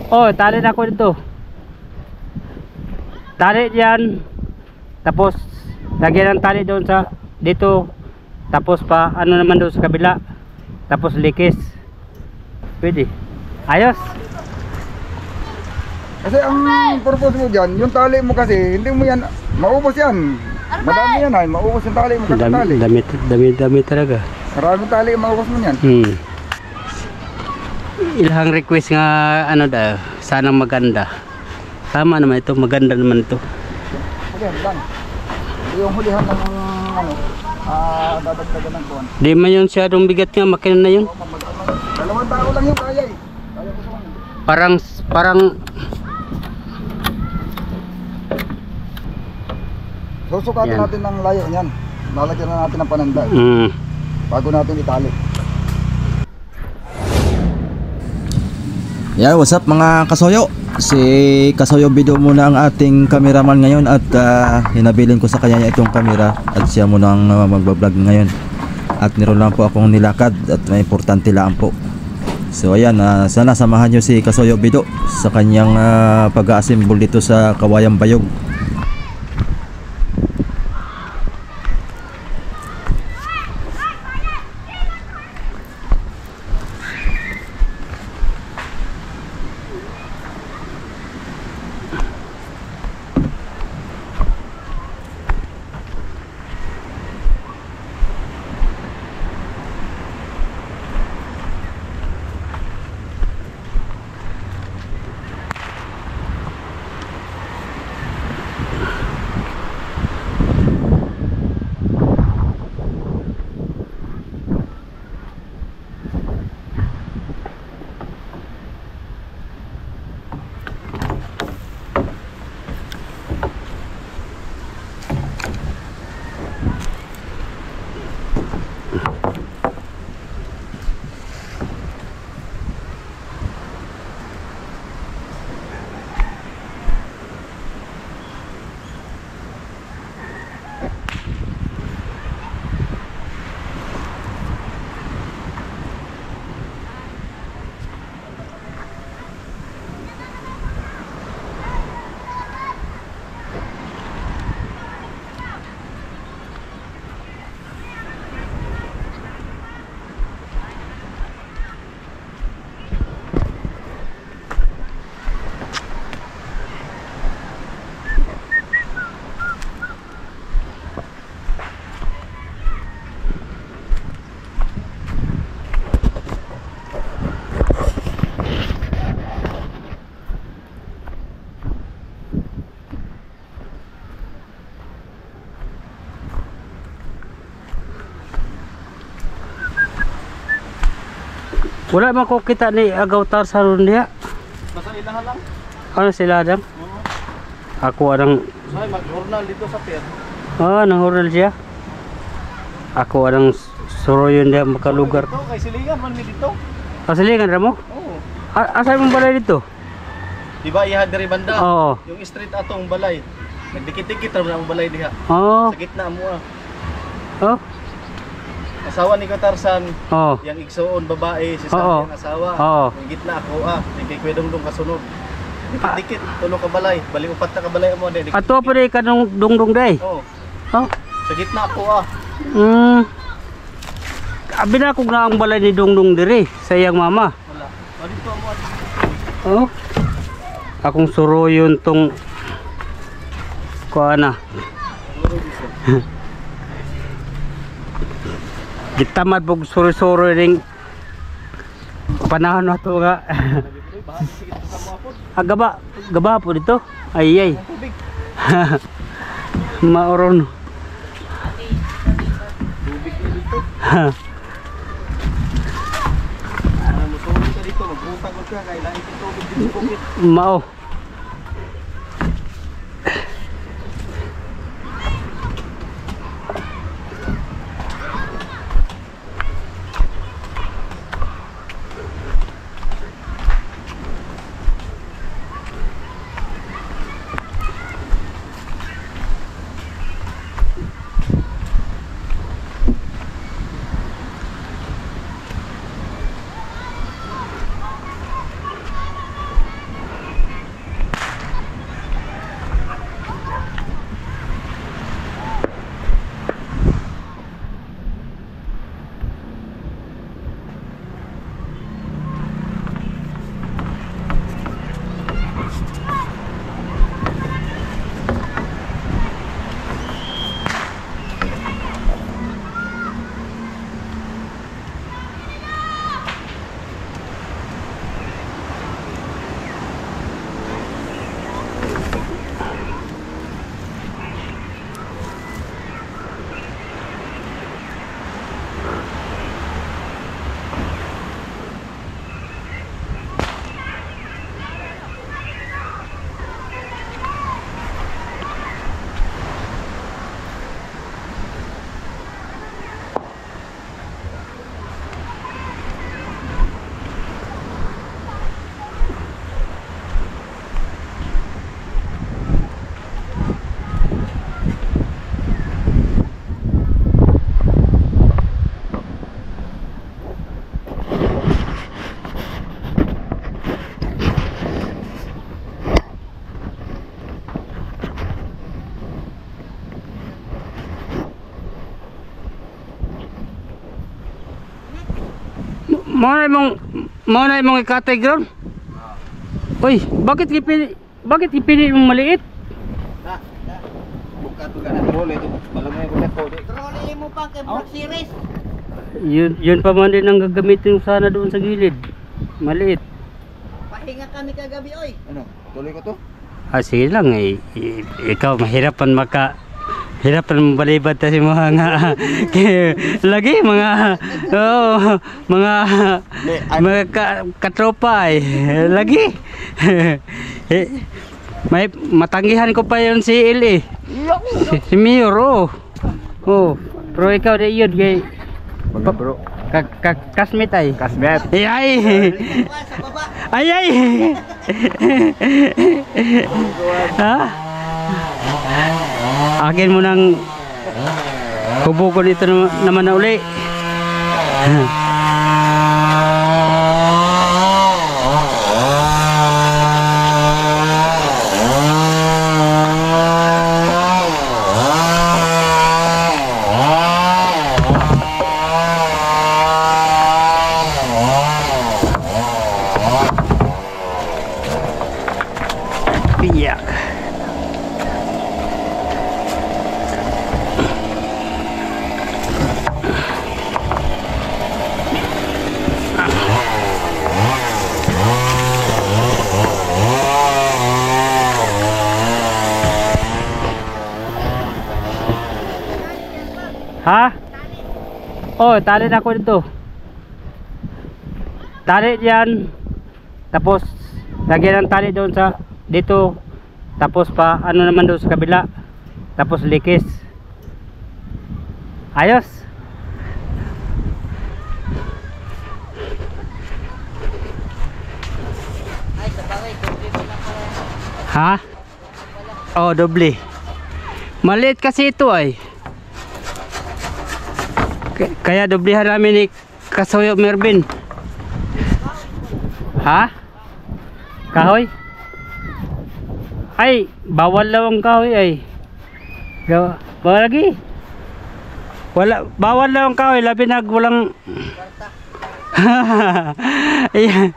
Oh, tali na ako dito. Tali diyan. Tapos lagyan ng tali doon sa dito. Tapos pa ano naman doon sa kabila. Tapos likis. Pwede. Ayos. Kasi ang purpose mo dyan, yung tali mo kasi, hindi mo yan, maubos yan. Madami yan ay, maubos yung tali mo kasi tali. Dami talaga. Maraming tali yung maubos mo yan. Ilhang request nga ano daw, sana maganda. Tama naman ito, maganda naman ito. Okay, lang. Yung hulihan ng ano, dadagdagan ng kuwan. Di man yun siyadong bigat nga, makina na yun. Dalawang tao lang yung kaya eh. Kaya ko sa Parang susukatin yan. natin ng layo niyan. Lalagyan na natin ng pananda. Bago natin itali. Yeah, what's up mga kasoyo? Si Kasoyo Bido muna ang ating cameraman ngayon at hinabilin ko sa kanya itong camera at siya muna ang magbablog ngayon. At meron lang po akong nilakad at may importante lang po. So ayan, sana samahan nyo si Kasoyo Bido sa kanyang pag-assemble dito sa Kawayang Bayog. Wala man ko kita ni agaw tar sa ron diha. Basta ilahan lang. Ano sila dang? Ako adang Ay, mag-journal dito sa pier. nang oral siya. Ako adang suroyon diha makalugar. Dito, kay Silingan man mi dito. Asilingan ra mo? Oo. Asa mo balay dito? Diba iha diri banda? Oo. Yung street atong balay. Nagdikit-dikit ra man ang balay diha. Oo. Sa gitna mo ah. Oh. Asawa ni Katarsan, Oh. yang igsoon babae, si Oo. Sam yung asawa. Oo. Yung gitna ako hindi kay Kwedong kasunod. Dikit-dikit, tulo ka balay, bali upat na ka balay mo din. Ato pa rin ka nung dungdung day. Oo. Oh. Sa gitna ako Abi na kung na ang balay ni dungdung diri sa iyang mama. Wala. Dito mo. Oh. Akong suroyon tong kuana. Gitamad pog suro-suro ring panahon na to nga. Gaba po dito. Ay. Mauron. Tubig na dito. Musulit ka dito, magputang ka, kailangan ito tubig din sa bukit. Mao. Mauna mong ikatay ground. Uy, bakit ipili mong maliit? Trolling mo pa kay Brook Series. Yun pa man din ang gagamitin sana doon sa gilid. Maliit. Pahinga kami kagabi oy. Ano? Tuloy ko to? Sige lang eh. Ikaw mahirapan balibad kasi mga nga lagi mga katropa lagi. May matanggihan ko pa yon si Eli. Si Mayor pero ikaw di yun kay Mga bro. kasmit ay. Kasmet. Ay. Sa baba. Ay. Ha? Akin mo nang kubo ko dito naman na uli. Piyak. Ha? Oh, tali na ako dito. Tali diyan. Tapos lagyan ng tali doon sa dito. Tapos pa ano naman doon sa kabila. Tapos likis. Ayos. Ay, sa bagay, doble mo lang pala. Ha? Oh, doble. Maliit kasi ito ay. Kaya doblehan namin ni Kasuyo Mervin. Ha? Kahoy? Ay, bawal daw ang kahoy ay. Bawal lagi. Bawal daw ang kahoy, labi na walang ayan.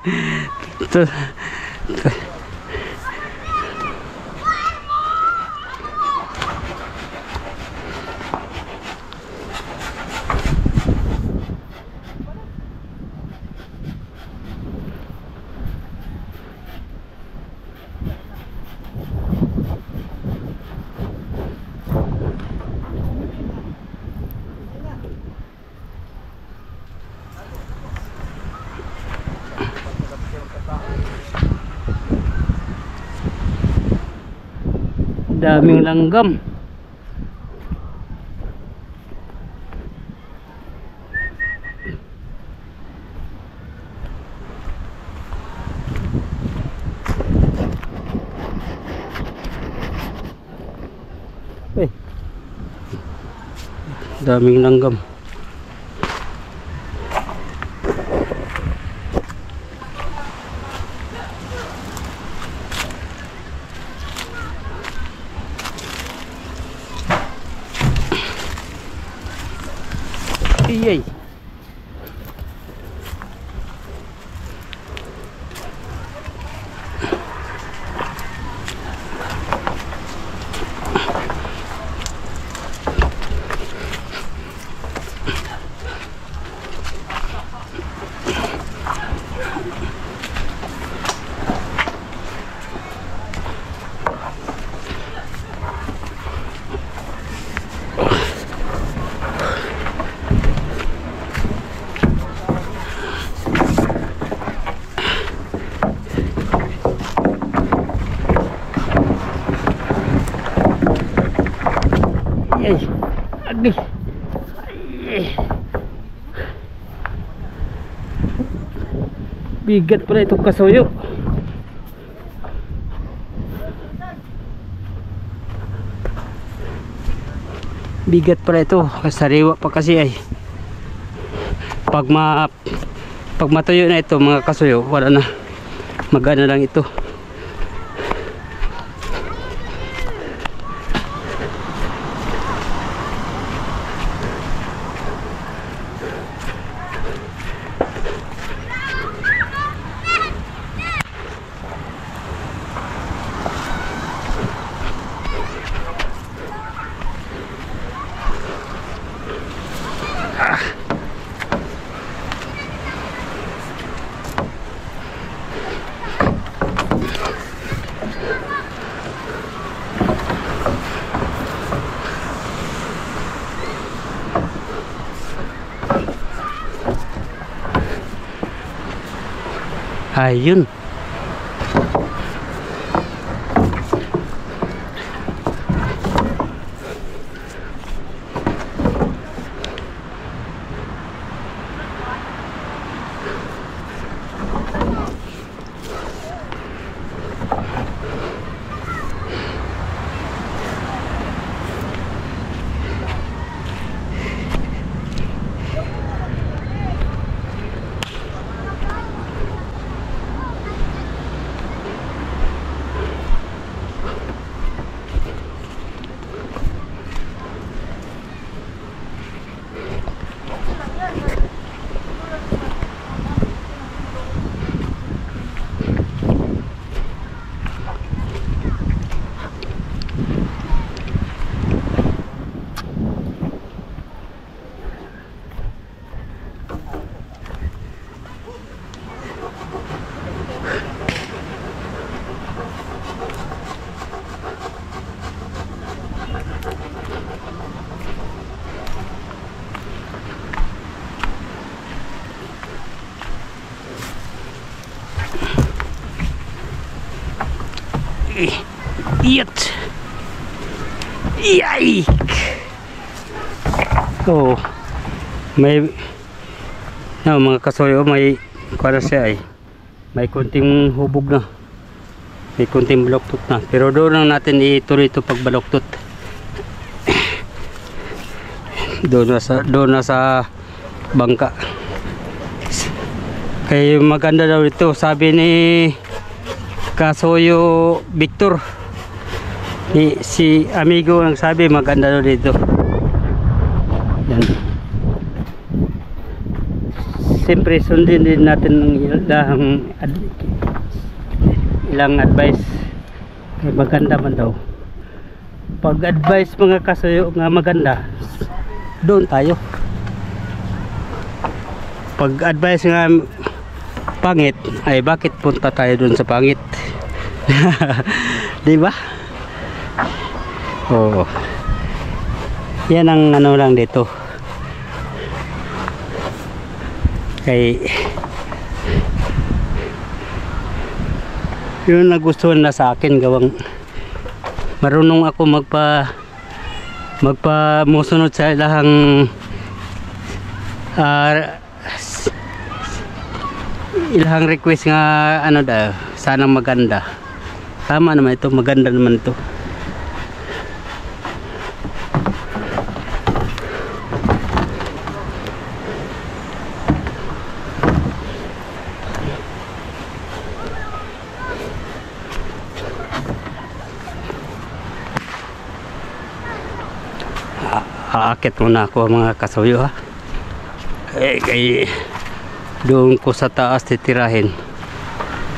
Daming langgam. Daming langgam. Iyay. Ay, agay. Ay. Bigat pala itong kasuyo. Bigat pala ito, sariwa pa kasi ay. Pag matuyo na ito mga kasuyo, wala na. Magana lang ito. Ayun. Iyat. Yay. Oh. May mga kasuyo, may kuwala siya ay. May kunting hubog na. May kunting baluktot na. Pero doon lang natin ituloy ito pagbaluktot. Doon na sa bangka. Kaya maganda daw ito, sabi ni Kasuyo Victor, si amigo ang sabi maganda daw dito. Yan. Siyempre sundin din natin ilang advice. Kaya maganda man daw. Pag advice mga kasuyo nga maganda, doon tayo. Pag advice nga pangit, ay bakit punta tayo doon sa pangit? Di ba? Oo. Yan ang ano lang dito. Kay yun nagustuhan na sa akin, gawang marunong ako musunod sa ilahang ilahang request nga ano daw, sanang maganda. Tama naman ito, maganda naman ito. Aakit muna ako mga kasuyo, ha. Kay doon ko sa taas titirahin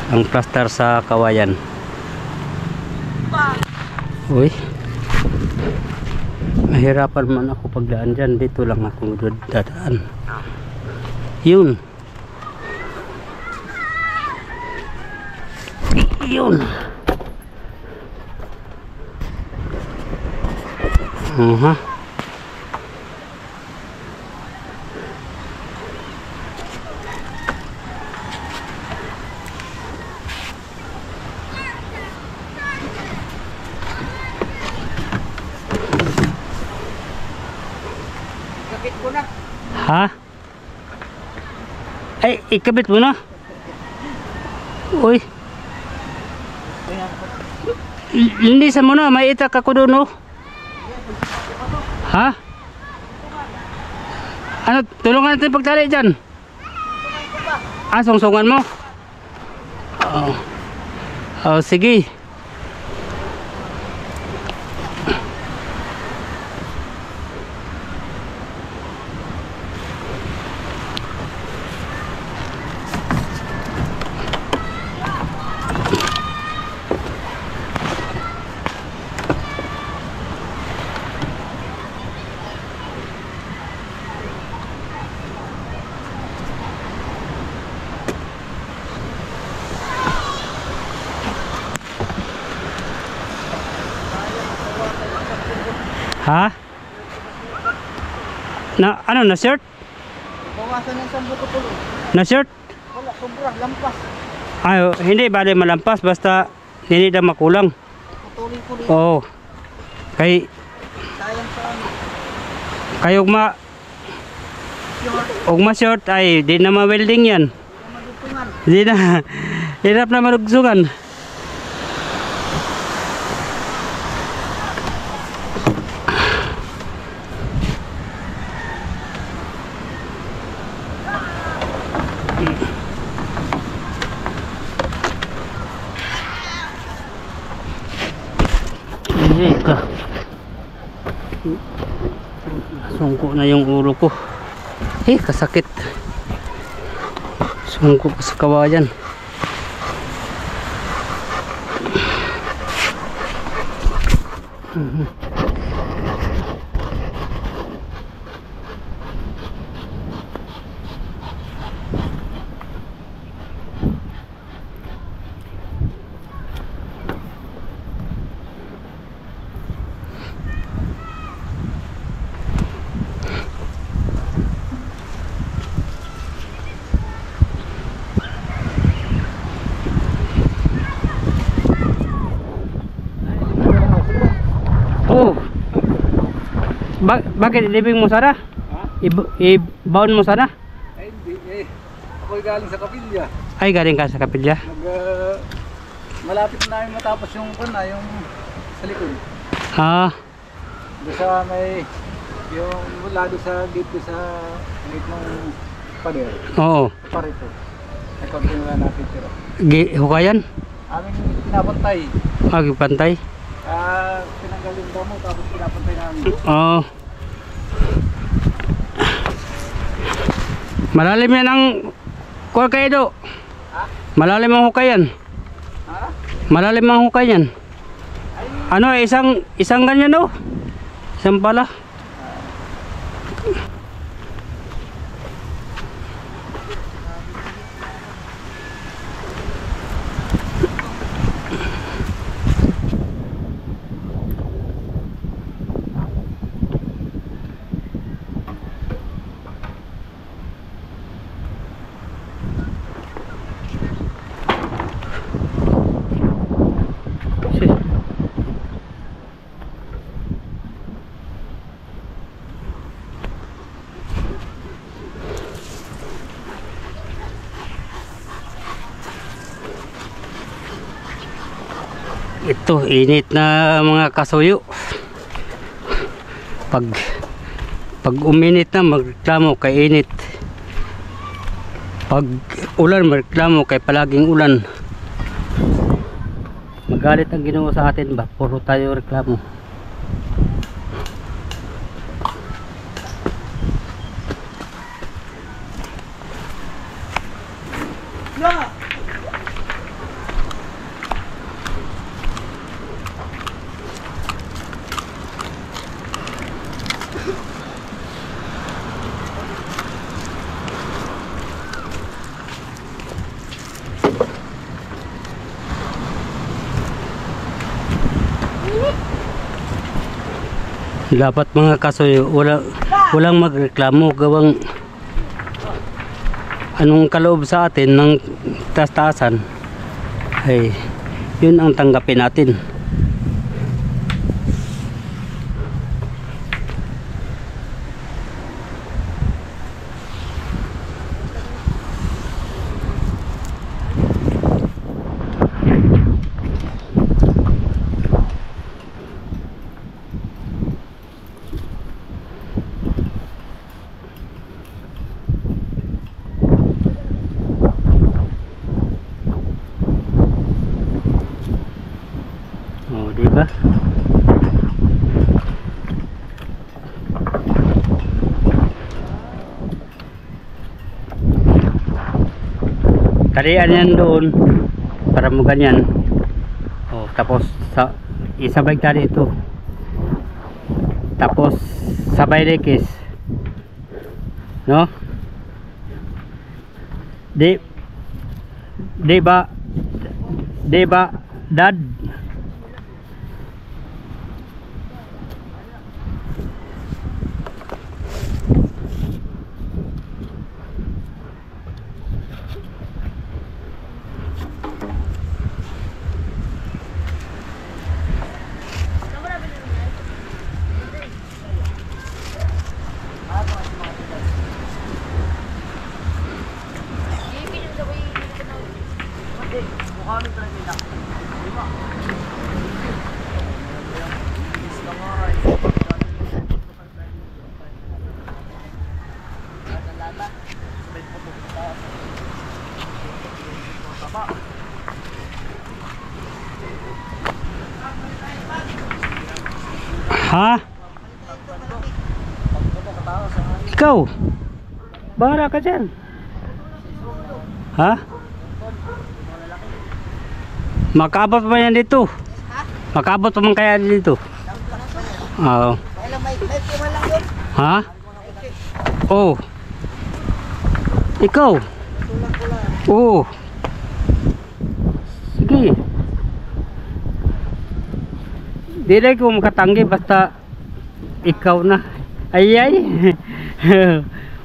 ang plaster sa kawayan. Uy, mahirapan man ako pagdaan dyan. Dito lang ako dadaan. Yun. Yun. Ha? Ay, ikabit mo na. Uy. Linisan mo na, may itak ako doon, oh. Ha? Ano, tulungan natin pagtali dyan. Ah, sungsungan mo? Oh. Oh, sige. Ha? Na ano na shirt? Bawasan ng 10 tulo. Na shirt? Wala, sobra, lampas. Ay, hindi bali malampas basta hindi na makulang. Putulin-pulin. Oo. Kay Sayang sa amin. kay ugma short ay di na ma-welding yan. Madutungan. Di na. Hirap na marugsungan. Ka. Sungko na yung ulo ko. Kasakit. Sungko pa sa kawayan. Oh. Bakit ilibing mo sana? I-bound mo sana? Ay, hindi eh. Ako'y galing sa kapilya. Ay, galing ka sa kapilya? Malapit na namin matapos yung yung sa likod. Ah, Doon sa may, yung mula doon sa gate sa gate ng pader. oo. Parito. Ay, konti na natin tira. Hukayan? Aming pinapantay. Pantay? Tinanggal yung damo tapos pinapantay namin. Oo. Malalim yan ang kuha kayo do. Malalim ang hukayan. Ha? Malalim ang hukayan. Ano, isang ganyan do. Isang pala. Ito, init na mga kasuyo. Pag uminit na, magreklamo kay init. Pag ulan, magreklamo kay palaging ulan. Magalit ang Ginoo sa atin ba? Puro tayo reklamo. Dapat mga kasuyo, walang magreklamo gawang anong kaloob sa atin ng taas-taasan ay yun ang tanggapin natin. Oh, di ba? Tarian yan doon para mo ganyan. Oh, tapos isabay tali ito. Tapos sabay lekis. No? Di ba dad? Ha? Ikaw? Bahala ka dyan. Ha? Makaabot mo yan dito? Makaabot mo kaya dito? Oo. May pima lang yun. Ha? Oh. Ikaw? Oo. Sige. Di na ko makatanggi basta ikaw na. Ay ay.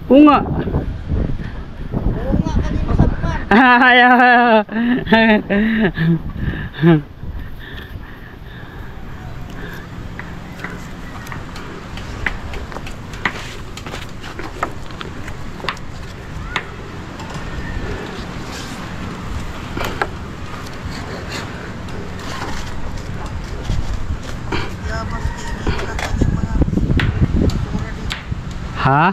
Oo nga. Oo nga, kanino sa pan. Ay ay. Ha?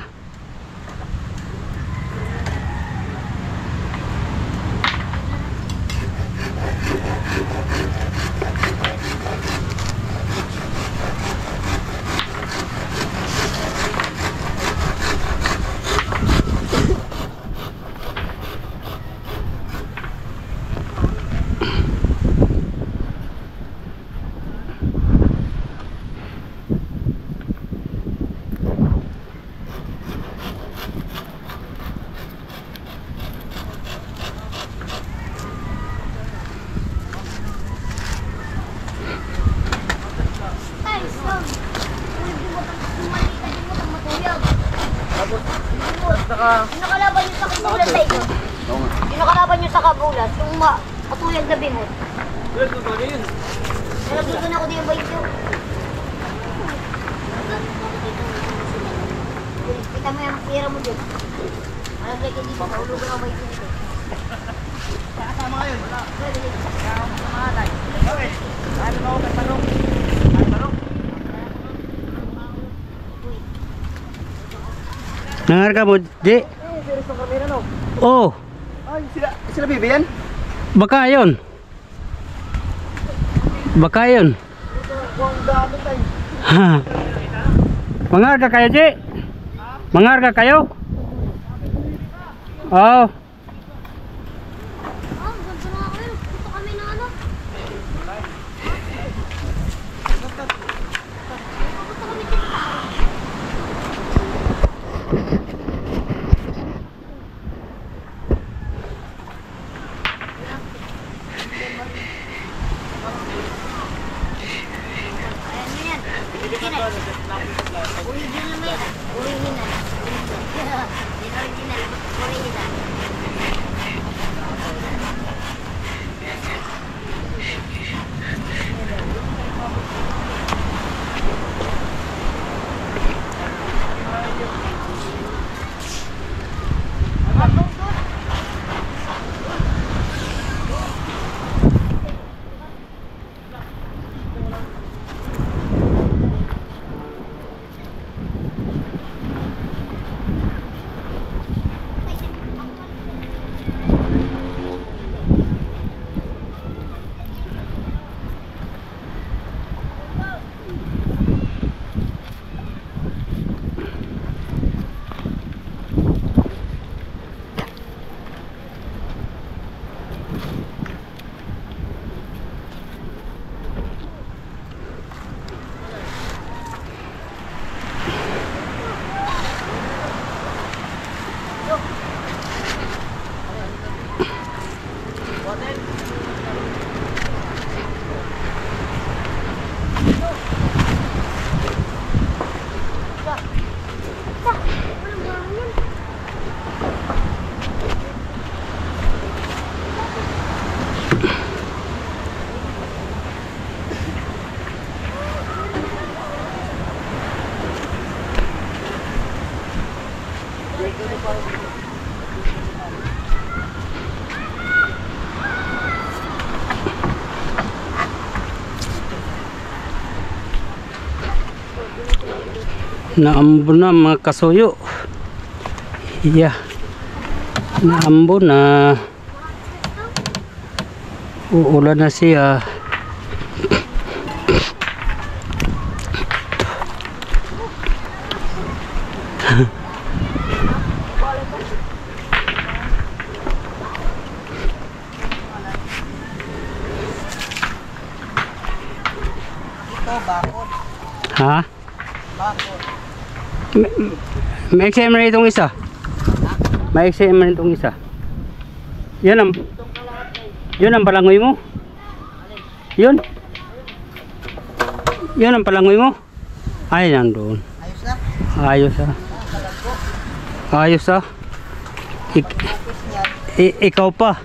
Sino kalaban nyo sa kagulat sa inyo? Sino kalaban nyo sa kagulat? Yung katuyag na bimot. Nalagusto na ako din yung bait nyo. Kita mo yung tira mo dyan. Malagay ka dito, kaulugan ako bait nyo. Kasama ngayon. Ano mo ako katanong? Nangarga mo, di? Serious ng kamera, no? Oh, Ay, sila Bibi yan? baka yun. Baka yun. Huwag dami tayo. Ha. Mangarga kayo, di? Mangarga kayo? Oh. Ganto na ako yun. Gusto kami na ano? Gusto kami dito. Ayan mo yan. Original. Original mo yan. Original. Original. Original. Naambo na mga kasuyo. Yeah. Naambo na. Uulan na siya. Ito, bakod. Ha? Bakod. May exam na itong isa. May exam na itong isa. Yan ang palangoy mo. Yun. Yun ang palangoy mo. Ay, nandun. Ayos na. Ayos ah. Ayos ah. Ikaw pa.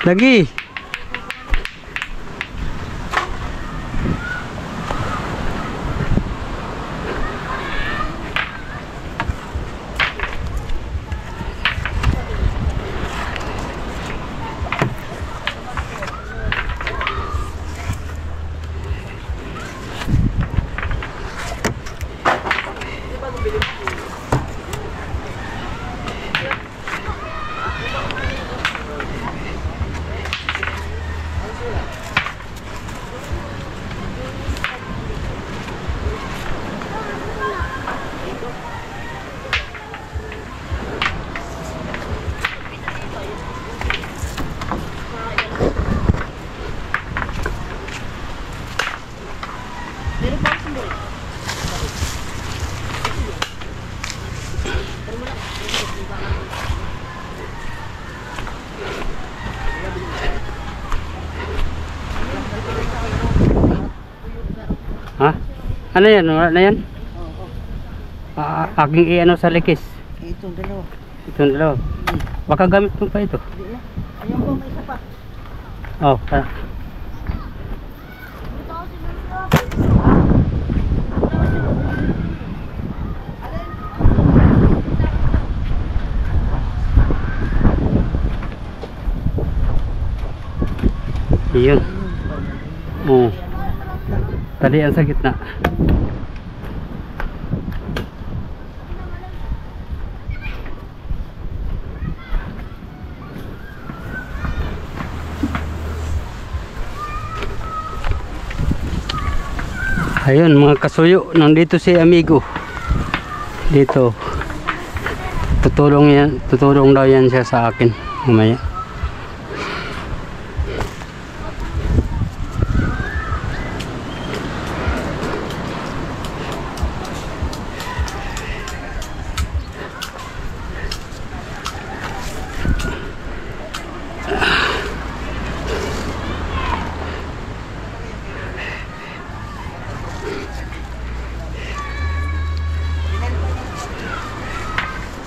Lagi. Ha? Ano yan? Wala na yan? Aking i-ano sa likis. Itong dalawa. Itong dalawa. Baka gamit mo pa ito. Hindi na. Ayun po, may isa pa. Oh, tara. Iyon. Oh. Talian sa gitna. Ayun mga kasuyo, nandito si amigo. Dito. Tutulong daw yan siya sa akin mamaya.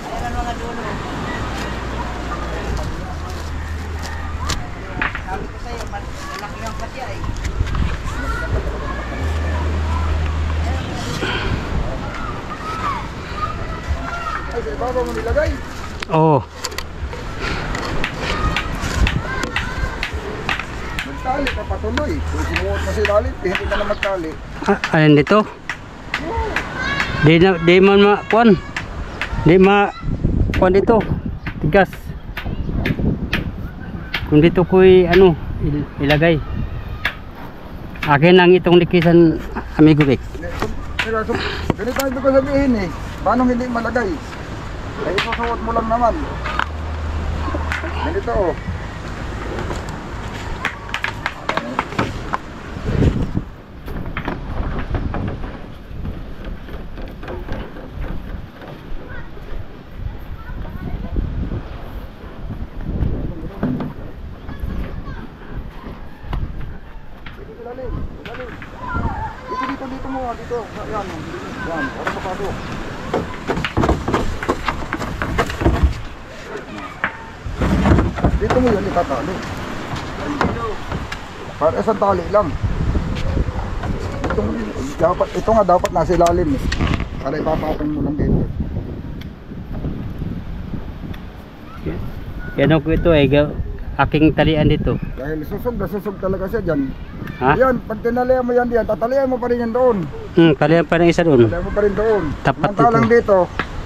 Ayan ang mga dulo. Sabi ko sa'yo, malaki ang pasya eh. Ay, sa ibabaw mo nilagay. Oh, Magtali ka patuloy. Kung sinuot mo si lalim, hindi ka na magtali. alin dito? Di man ma-kuan. Di ma-kuan dito. Tigas. Kung dito ko'y ano, ilagay. Akin lang itong likisan, amigo Vic. Ganito ang ibig ko sabihin eh. Paano hindi malagay? Ay isusuot mo lang naman. Ganito oh. Dito mo, dito. Yan, yan. Para mapasok. Dito mo yun itatali. Para isang tali lang. Ito nga dapat nasa ilalim eh. Para ipapatong mo lang dito. Yan ako ito eh. aking talian dito. Dahil susog na susog talaga siya dyan. Ha? Yan, pag tinalian mo yan diyan, tatalian mo pa rin yan doon. Talian pa ng isa doon. Talian mo pa rin doon. Tapat Samantalang dito,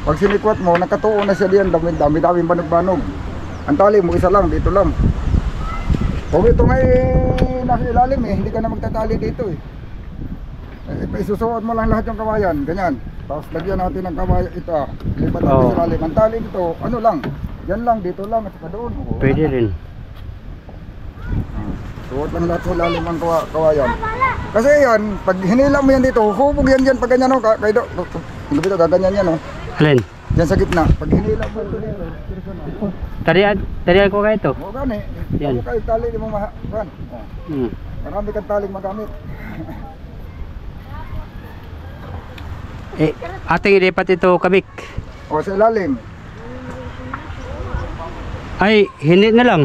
pag sinikwat mo, nakatuon na siya diyan, daming banog-banog. Ang tali mo, isa lang, dito lang. Kung ito nga nasa ilalim hindi ka na magtatali dito isusuot mo lang lahat yung kawayan, ganyan. Tapos lagyan natin ng kawayan, ito lipat natin sa ilalim. Ang tali dito, ano lang, yan lang, dito lang, at saka doon. Pwede rin. Suot lang lahat sa ilalim ng kawayan. Kasi yan, pag hinila mo yan dito, hubog yan dyan, pag ganyan kaido, dito, gaganyan yan Alin? Yan sa gitna, pag hinila mo ito dito, Talian ko kayo ito. o gani, Yan. ako kayo tali, di mo mahakan. Marami kang taling magamit. Ating ilipat ito, Kabik. O sa ilalim. Ay, hindi na lang.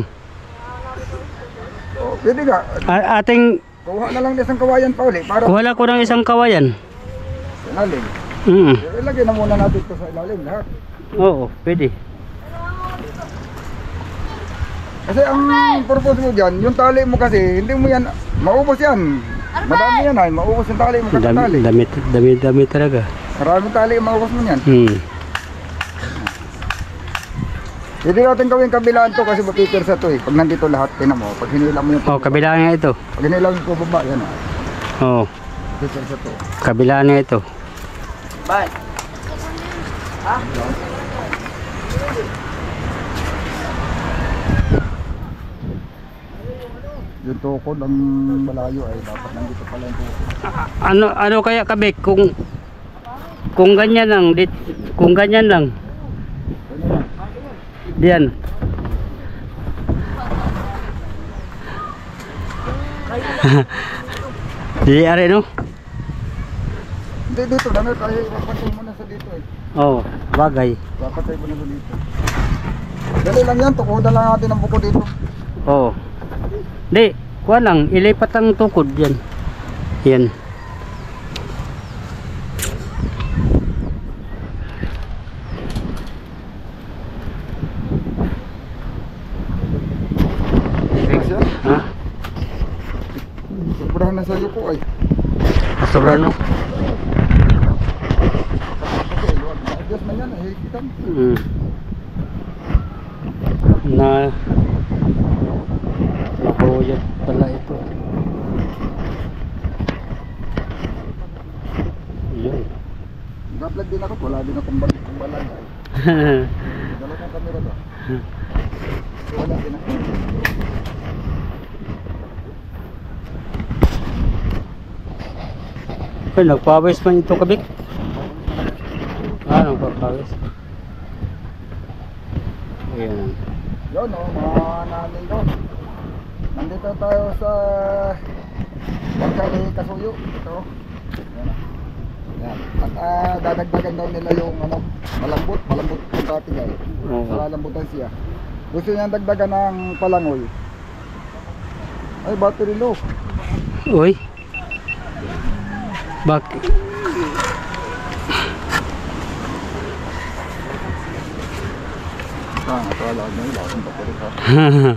O, pwede ka. Ating, Kuha na lang isang kawayan pa uli para kuha ko ng isang kawayan. sa ilalim. Ilagay na muna natin ito sa ilalim lahat. Oo, pwede. Kasi ang purpose mo dyan, yung tali mo kasi, hindi mo yan, maubos yan. Madami yan maubos yung tali mo kakatali. Dami talaga. Maraming tali yung maubos mo yan. Hindi natin gawin kabilaan to kasi mapipirsa to Pag nandito lahat, tinan mo, pag hinila mo yung Kabilaan nga ito. Pag hinila mo yung pababa, yan pipirsa to. Kabilaan nga ito. Bye. Yung tukod ang malayo dapat nandito pala yung tukod. Ano kaya, Kabik, kung ganyan lang, kung ganyan lang. Diyan. Di are no? Hindi dito, dami tayo, papatay mo na sa dito Oo, bagay. Papatay mo na sa dito. Dali lang yan, tukodan lang natin ang buko dito. Oo. Di, kuha lang, ilipat ang tukod yan. Yan. Ha? Sobrahan na sa'yo po Sobra no? Adjust man yan, higitan. Nakuyot pala ito. Yun. Nag-vlog din ako, wala din akong balag. Dala kong camera ba? Wala din ako. Ay, nagpawis man ito, Kabik. Nagpapawis. Ayan. Yun mga namin doon. Nandito tayo sa Bangka ni Kasuyo. Ito. Yan. At dadagdagan daw nila yung malambot yung katigay. Malalambutan siya. Gusto niya dagdagan ng palangoy. Ay, battery low. Uy. Bakit? Natawala ko na ilaw ang battery ha.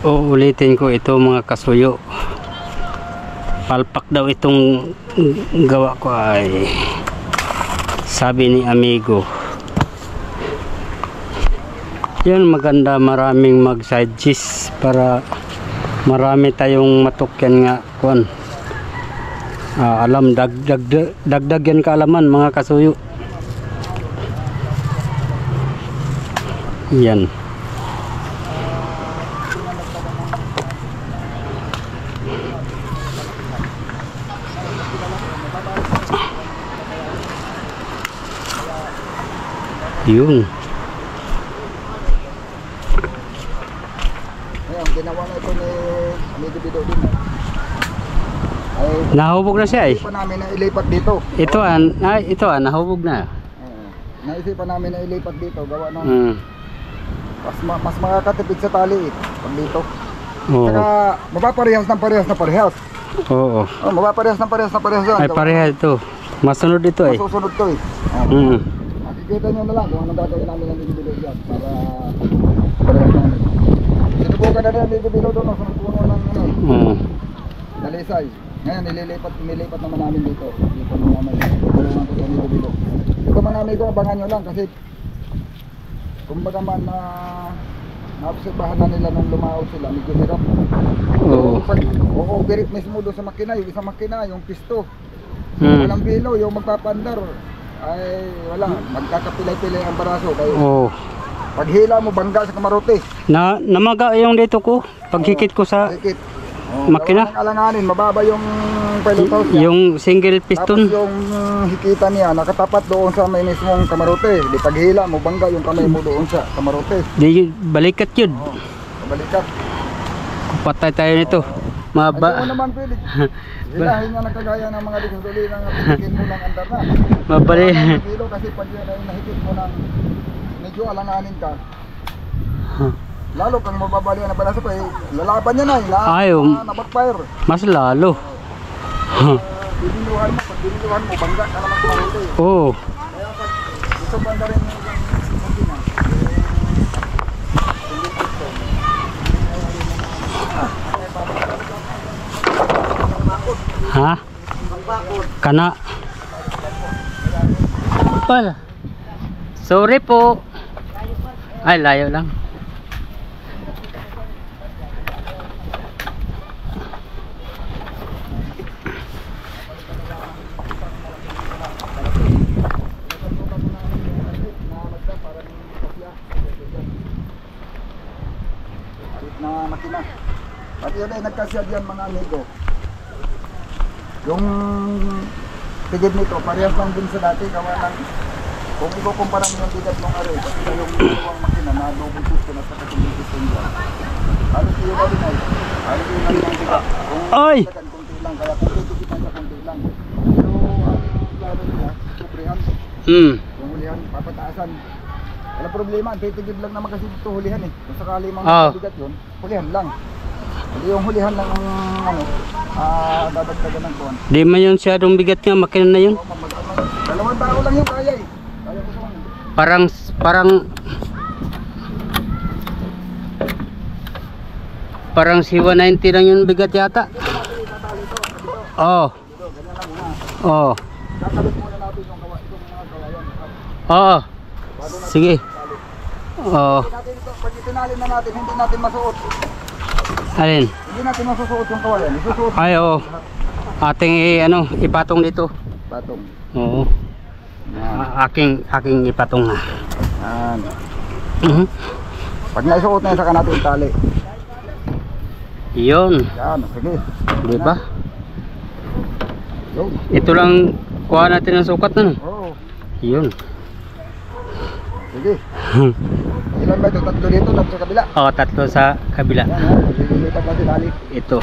Uulitin ko ito mga kasuyo. Palpak daw itong gawa ko ay sabi ni amigo. Yan maganda, maraming mag side cheese para marami tayong matukyan nga kuan. Alam dagdag yan kaalaman mga kasuyo. Yan. Yun. Ngayon, ginawa na ito ni Amigo Bido din ay Nahubog na siya eh. Naisipan namin na ilipat dito. Ito nahubog na. Naisipan namin na ilipat dito. Gawa ng mas makakatipid sa tali eh. Pag dito. Oo. Saka mapaparehas ng parehas na parehas. Oo. Mapaparehas ng parehas na parehas yan. Ay parehas ito. Masunod ito eh. Masusunod to eh. Makikita nyo na lang kung anong gagawin namin ng bibilo dyan. Para parehas namin. Sinubukan na rin ang bibilo doon. Sa puno ng dalisay. Ngayon nilipat naman namin dito. Dito naman namin. Tulungan ko sa bibilo. Ito mga amigo, abangan nyo lang kasi kumbaga man na naobserbahan na nila nung lumaot sila, medyo hirap. Overheat mismo doon sa makina, yung isang makina, yung pisto. Walang bilo, yung magpapandar ay wala, magkakapilay-pilay ang baraso. Kaya paghila mo, bangga sa kamarote. Namaga yung dito ko, paghikit ko sa makina. Alanganin, mababa yung pilot house niya. Yung single piston. Tapos yung hikita niya, nakatapat doon sa may mismong kamarote. Di paghila mo, bangga yung kamay mo doon sa kamarote. Di balikat yun. Balikat. Patay tayo nito. Ay, mo naman pwede. Hilahin niya nakagaya ng mga gasolina na pinikin mo ng andar na. Mabali. Kasi pag yan ay nahigit mo ng medyo alanganin ka, lalo kang mababali na balaso pa eh, lalaban niya na eh, na-backfire. Mas lalo. Bibiluhan mo, pag bibiluhan mo, bangga ka naman kumarito eh. Oo. Kaya pag gusto banda rin yung makina, ha? Kana. Pala. Sorry po. Ay, layo lang. na makina. At yun ay nagkasya diyan mga amigo. Yung tigid nito, parehas lang din sa dati, gawa ng kung ikukumpara mo yung bigat ng aray, kasi yung dalawang makina na double piston at saka single piston dyan. Halos yung ba din ay, halos yung lang yung bigat. Ay! Kung kunti lang, kaya kung titigitan sa kunti lang. Pero ang plano niya, suprihan. Yung hulihan, papataasan. Wala problema, titigib lang naman kasi dito hulihan eh. Kung sakali mga bigat yun, hulihan lang. Hindi yung hulihan lang ang dadagdagan ng buwan. Di man yun siyadong bigat nga, makina na yun. Dalawang tao lang yung kaya eh. Kaya ko sa parang si 190 lang yung bigat yata. Oo. Oo. Kakabit muna natin yung mga kawayan. Oo. Sige. Oo. Pag itinalin na natin, hindi natin masuot. Alin? Hindi natin masusuot yung kawayan. Isusuot. Ay, oo. Ating ipatong dito. Patong. Oo. Aking ipatong na. Yan. Pag naisuot na yun, saka natin tali. Yun. Yan, sige. Di ba? Yun. Ito lang kuha natin ng sukat na. Oo. Yun. Sige. Ilan ba ito? Tatlo dito, tatlo sa kabila. Oo, tatlo sa kabila. Yan ha. Lilipat natin tali. Ito.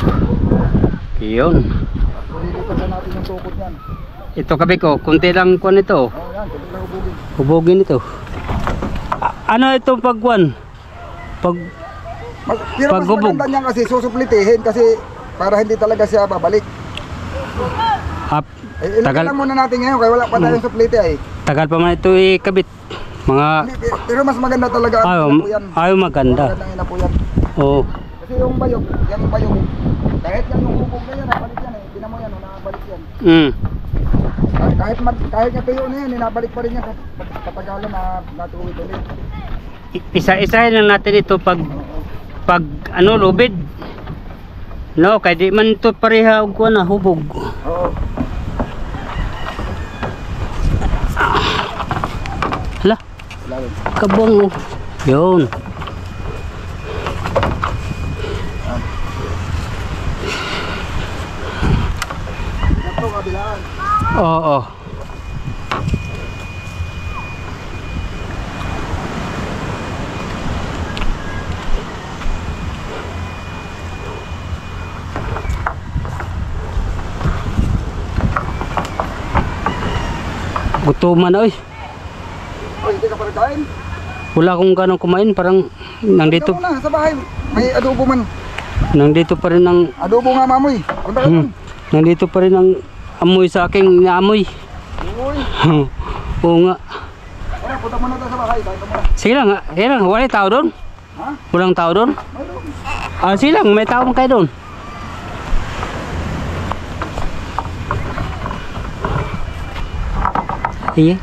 Yun. Lilipat na natin yung tukot yan. Ito kabi ko, kunti lang kuha nito. Oo yan, kunti lang hubugin. Hubogin ito. Ano itong pagkuhan? Pero mas Paghubog. maganda niyan kasi susuplitihin kasi para hindi talaga siya babalik. Ilagay lang muna natin ngayon kaya wala pa tayong suplite ay. Tagal pa man ito ikabit. Pero mas maganda talaga ang inapuyan. Ayaw maganda. Magandang inapuyan. Oo. Kasi yung bayog, yung bayog, kahit yan yung hubog na yan, nabalik yan eh. Tinan mo yan, nabalik yan. Kahit nga tuyo na yan, nabalik pa rin yan. Katagalan na natuwid ulit. Isa-isahin lang natin ito pag lubid. No, kaya di man ito pareha og kuha na hubog. Oo. Hala. Kabong. Yun. Ito kabilaan. Oo. Gutuman na oy. Oy, hindi ka pa nagkain? Wala akong ganong kumain, parang nandito, Ikaw na, sa bahay. May adobo man. nandito pa rin ang, Adobo nga, mamoy. Punta ka doon. nandito pa rin ang amoy sa aking naamoy. Uy. Oo nga. Wala, punta muna tayo sa bahay. Kain ka muna. Sige lang, wala tao doon? Ha? Walang tao doon? Mayroon. Ah, sige lang, may tao kayo doon. Sige.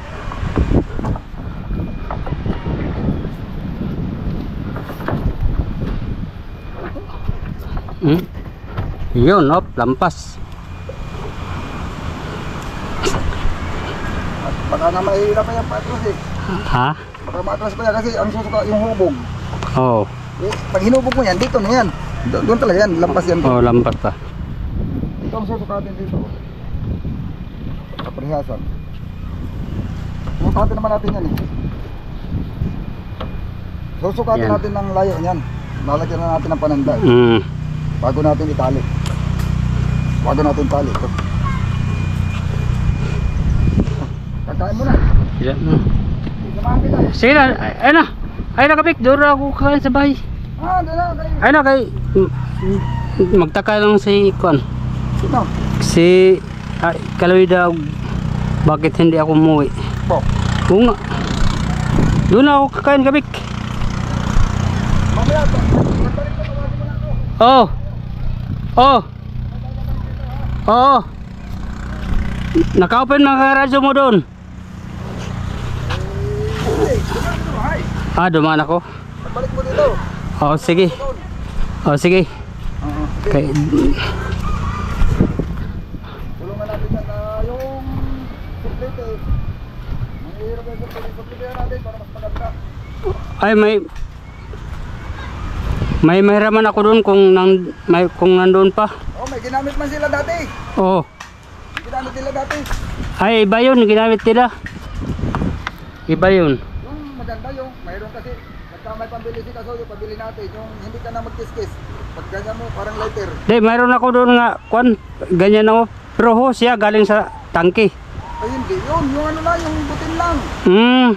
Yun, lampas. Baka na mahihirap pa yan patros eh. Ha? Baka matras pa yan kasi ang susuka yung hubog. Oo. Eh, pag hinubog mo yan, dito na yan. Doon talaga yan, lampas yan. Oh, lampas pa. Ito ang susukatin dito. Kaprihasan. Susukatin naman natin yan eh. Susukatin Yan. natin ng layo niyan. Lalagyan na natin ng pananda eh. Bago natin itali. Bago natin itali ito. Kakain mo na. Samahan kita eh. Sige na, ayun na. Ayun na kapik, doon ako kakain sa bahay. Doon na kayo. Ayun na kay, magtaka lang si Kwan. Sino? Si Kaloy daw, bakit hindi ako umuwi? Po. Oo nga. Doon na ako kakain kapik. Mamaya ito. Magtarik ka, tawagin mo na ako. Oo. Oo. Oo. Naka-open mga radyo mo doon. Dumaan ako. Balik mo dito. Oo, sige. Oo, sige. Okay. Tulungan natin yan na yung suplite. Mahirap yung suplite natin para mas maganda. Ay, may mahiraman ako doon kung nandoon pa. Oh, may ginamit man sila dati. Oo. May ginamit nila dati. Ay, iba yun, ginamit nila. Iba yun. Yung maganda yung, mayroon kasi, may pambili si Kasoyo, pabili natin. Yung hindi ka na magkiskis. Pag ganyan mo, parang lighter. Di, mayroon ako doon nga, Kwan, ganyan ako. Pero ho, siya galing sa tangke. Ay hindi, yun. Yung ano lang, yung butin lang.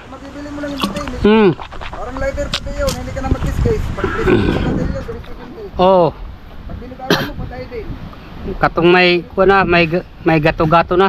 Mabibili mo lang yung butin. Parang lighter pati yun, hindi ka na magkiskis. Pag kiskis mo sa natin yun, diretso din to. Oo. Pag binitawa mo, patay din. Katong may gato-gato na.